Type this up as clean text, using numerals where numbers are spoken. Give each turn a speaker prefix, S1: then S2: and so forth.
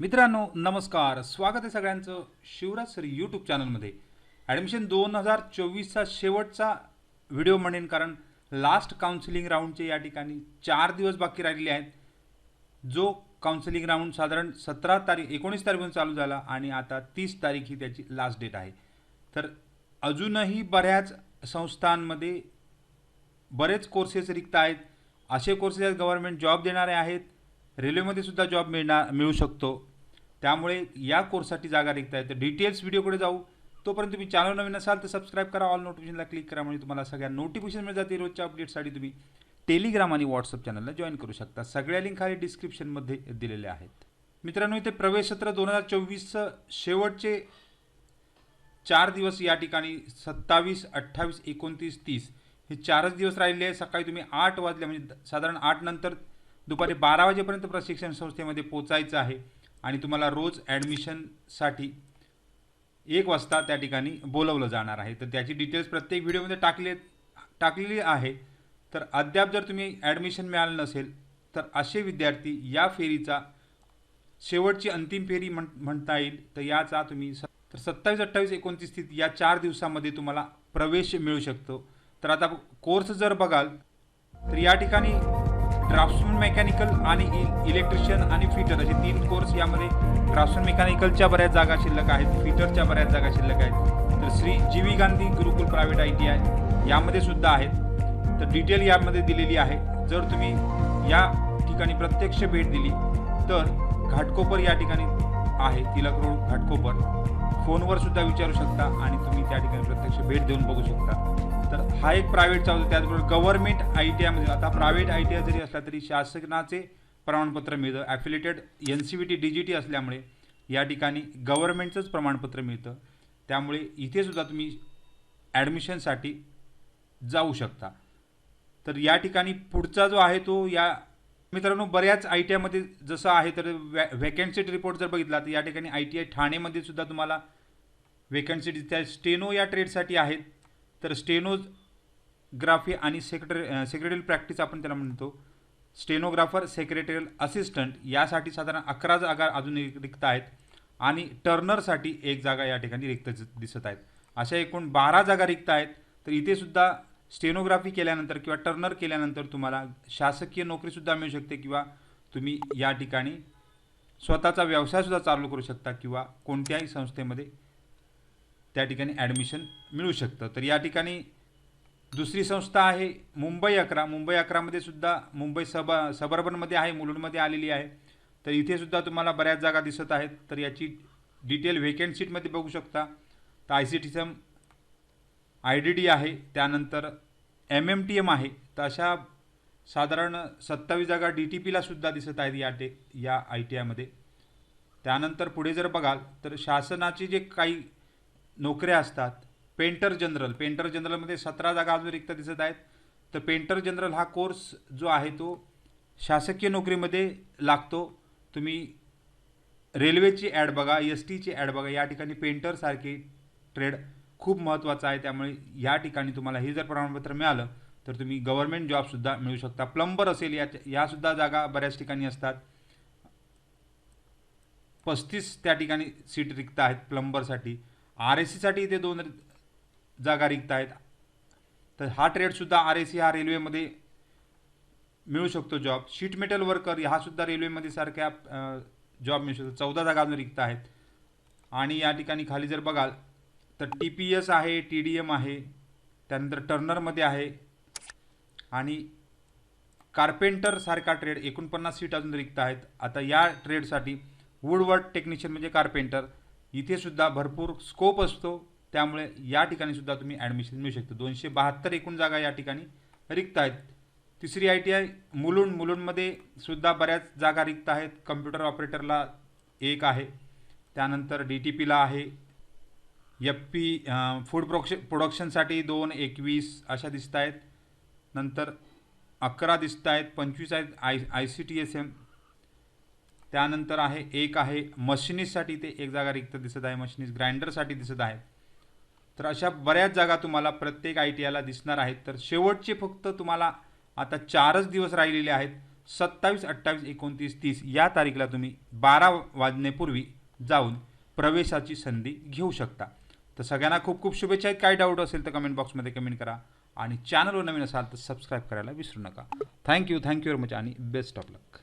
S1: मित्रांनो नमस्कार, स्वागत आहे सगळ्यांचं शिवराज सर यूट्यूब चॅनलमध्ये. ॲडमिशन 2024चा शेवटचा व्हिडिओ म्हणेन, कारण लास्ट काउन्सिलिंग राऊंडचे या ठिकाणी 4 दिवस बाकी राहिलेले आहेत. जो काउन्सिलिंग राऊंड साधारण 19 तारीखपासून चालू झाला आणि आता 30 तारीख ही त्याची लास्ट डेट आहे. तर अजूनही बऱ्याच संस्थांमध्ये बरेच कोर्सेस रिक्त आहेत. असे कोर्सेस गव्हर्नमेंट जॉब देणारे आहेत. रेल्वेमध्ये सुद्धा जॉब मिळू शकतो. त्यामुळे या कोर्ससाठी जागा रिक्त आहेत. तर डिटेल्स व्हिडिओकडे जाऊ. तोपर्यंत तुम्ही चॅनल नवीन असाल तर सबस्क्राईब करा, ऑल नोटिफिकेशनला क्लिक करा, म्हणजे तुम्हाला सगळ्या नोटिफिकेशन मिळत जातील. रोजच्या अपडेटसाठी तुम्ही टेलिग्राम आणि व्हॉट्सअप चॅनलला जॉईन करू शकता. सगळ्या लिंक खाली डिस्क्रिप्शनमध्ये दिलेल्या आहेत. मित्रांनो, इथे प्रवेश सत्र 2024चं शेवटचे 4 दिवस या ठिकाणी 27, 28, 29, 30 हे 4च दिवस राहिले आहे. सकाळी तुम्ही 8 वाजले म्हणजे साधारण 8 नंतर दुपारी 12 वाजेपर्यंत प्रशिक्षण संस्थेमध्ये पोचायचं आहे आणि तुम्हाला रोज ॲडमिशनसाठी 1 वाजता त्या ठिकाणी बोलवलं जाणार आहे. तर त्याची डिटेल्स प्रत्येक व्हिडिओमध्ये टाकलेली आहे. तर अद्याप जर तुम्ही ॲडमिशन मिळालं नसेल तर असे विद्यार्थी या फेरीचा शेवटची अंतिम फेरी म्हणता येईल. तर याचा तुम्ही 27, 28, 29, 30 या 4 दिवसामध्ये तुम्हाला प्रवेश मिळू शकतो. तर आता कोर्स जर बघाल तर या ठिकाणी ड्राफ्ट्समन मेकॅनिकल आणि इलेक्ट्रिशियन आणि फिटर असे 3 कोर्स यामध्ये. ड्राफ्ट्समन मेकॅनिकलच्या बऱ्याच जागा शिल्लक आहेत, फिटरच्या बऱ्याच जागा शिल्लक आहेत. तर श्री जी.व्ही. गांधी गुरुकुल प्रायव्हेट ITI यामध्ये सुद्धा आहेत. तर डिटेल यामध्ये दिलेली आहे. जर तुम्ही या ठिकाणी प्रत्यक्ष भेट दिली तर घाटकोपर या ठिकाणी आहे, तिलक रोड घाटकोपर. फोनवर सुद्धा विचारू शकता आणि तुम्ही त्या ठिकाणी प्रत्यक्ष भेट देऊन बघू शकता. तर हा एक प्रायव्हेटचा होता. त्याचबरोबर गव्हर्नमेंट ITI आता प्रायव्हेट ITI जरी असला तरी शासनाचे प्रमाणपत्र मिळतं. ॲफिलिएटेड NCVT DGT असल्यामुळे या ठिकाणी गव्हर्नमेंटचंच प्रमाणपत्र मिळतं. त्यामुळे इथे सुद्धा तुम्ही ॲडमिशनसाठी जाऊ शकता. तर या ठिकाणी पुढचा जो आहे तो या मित्रांनो बऱ्याच ITIमध्ये जसं आहे तर व्हॅकन्सी रिपोर्ट जर बघितला तर या ठिकाणी ITI ठाणेमध्ये सुद्धा तुम्हाला व्हेकन्सी त्या स्टेनो या ट्रेडसाठी आहेत. तर स्टेनोग्राफी आणि सेक्रेटरियल प्रॅक्टिस आपण त्याला म्हणतो. स्टेनोग्राफर, सेक्रेटरियल असिस्टंट यासाठी साधारण 11 जागा अजून रिक्त आहेत आणि टर्नरसाठी 1 जागा या ठिकाणी रिक्त दिसत आहेत. अशा एकूण 12 जागा रिक्त आहेत. तर इथे सुद्धा स्टेनोग्राफी केल्यानंतर किंवा टर्नर केल्यानंतर तुम्हाला शासकीय नोकरीसुद्धा मिळू शकते किंवा तुम्ही या ठिकाणी स्वतःचा व्यवसायसुद्धा चालू करू शकता किंवा कोणत्याही संस्थेमध्ये त्या ठिकाणी ॲडमिशन मिळू शकतं. तर या ठिकाणी दुसरी संस्था आहे मुंबई 11. मुंबई 11मध्ये सुद्धा मुंबई सबर्बनमध्ये आहे, मुलुंडमध्ये आलेली आहे. तर इथे सुद्धा तुम्हाला बऱ्याच जागा दिसत आहेत. तर याची डिटेल व्हेकन्सीमध्ये बघू शकता. तर ICTSM IDD आहे, त्यानंतर MMTM आहे. तर अशा साधारण 27 जागा DTPला सुद्धा दिसत आहेत या ITIमध्ये. त्यानंतर पुढे जर बघाल तर शासनाचे जे काही नोकऱ्या असतात, पेंटर जनरलमध्ये 17 जागा अजून रिक्त दिसत आहेत. तर पेंटर जनरल हा कोर्स जो आहे तो शासकीय नोकरीमध्ये लागतो. तुम्ही रेल्वेची ॲड बघा, STची ॲड बघा, या ठिकाणी पेंटरसारखी ट्रेड खूप महत्त्वाचा आहे. त्यामुळे या ठिकाणी तुम्हाला हे जर प्रमाणपत्र मिळालं तर तुम्ही गव्हर्नमेंट जॉबसुद्धा मिळू शकता. प्लंबर असेल यासुद्धा जागा बऱ्याच ठिकाणी असतात. 35 त्या ठिकाणी सीट रिक्त आहेत प्लंबरसाठी. RACसाठी इथे 2 जागा रिक्त आहेत. तर हा ट्रेडसुद्धा RAC हा रेल्वेमध्ये मिळू शकतो जॉब. शीट मेटल वर्कर हा सुद्धा रेल्वेमध्ये सारख्या जॉब मिळू शकतो. 14 जागा अजून रिक्त आहेत. आणि या ठिकाणी खाली जर बघाल तर TPS आहे, TDM आहे, त्यानंतर टर्नरमध्ये आहे आणि कार्पेंटर सारखा ट्रेड 49 सीट अजून रिक्त आहेत. आता या ट्रेडसाठी वुडवर्क टेक्निशियन म्हणजे कार्पेंटर इथे सुद्धा भरपूर स्कोप असतो. त्यामुळे या ठिकाणी सुद्धा तुम्ही ॲडमिशन मिळू शकतो. 272 एकूण जागा या ठिकाणी रिक्त आहेत. तिसरी ITI मुलुंडमध्ये सुद्धा बऱ्याच जागा रिक्त आहेत. कम्प्युटर ऑपरेटरला 1 आहे, त्यानंतर DTPला आहे, FP फूड प्रोडक्शनसाठी 2, 21 अशा दिसत आहेत. नंतर 11 दिसत आहेत, 25 आहेत ICTSM. त्यानंतर आहे 1 आहे मशिनिस्टसाठी, ते 1 जागा रिक्त दिसत आहे. मशिनिस्ट ग्राइंडरसाठी दिसत आहे. तर अशा बऱ्याच जागा तुम्हाला प्रत्येक ITIला दिसणार आहेत. तर शेवटचे फक्त तुम्हाला आता 4च दिवस राहिलेले आहेत. 27, 28, 29, 30 या तारीखला तुम्ही 12 वाजण्यापूर्वी जाऊन प्रवेशाची संधी घेऊ शकता. तर सगळ्यांना खूप खूप शुभेच्छा आहेत. काय डाऊट असेल तर कमेंट बॉक्समध्ये कमेंट करा आणि चॅनलवर नवीन असाल तर सबस्क्राईब करायला विसरू नका. थँक्यू व्हेरी मच आणि बेस्ट ऑफ लक.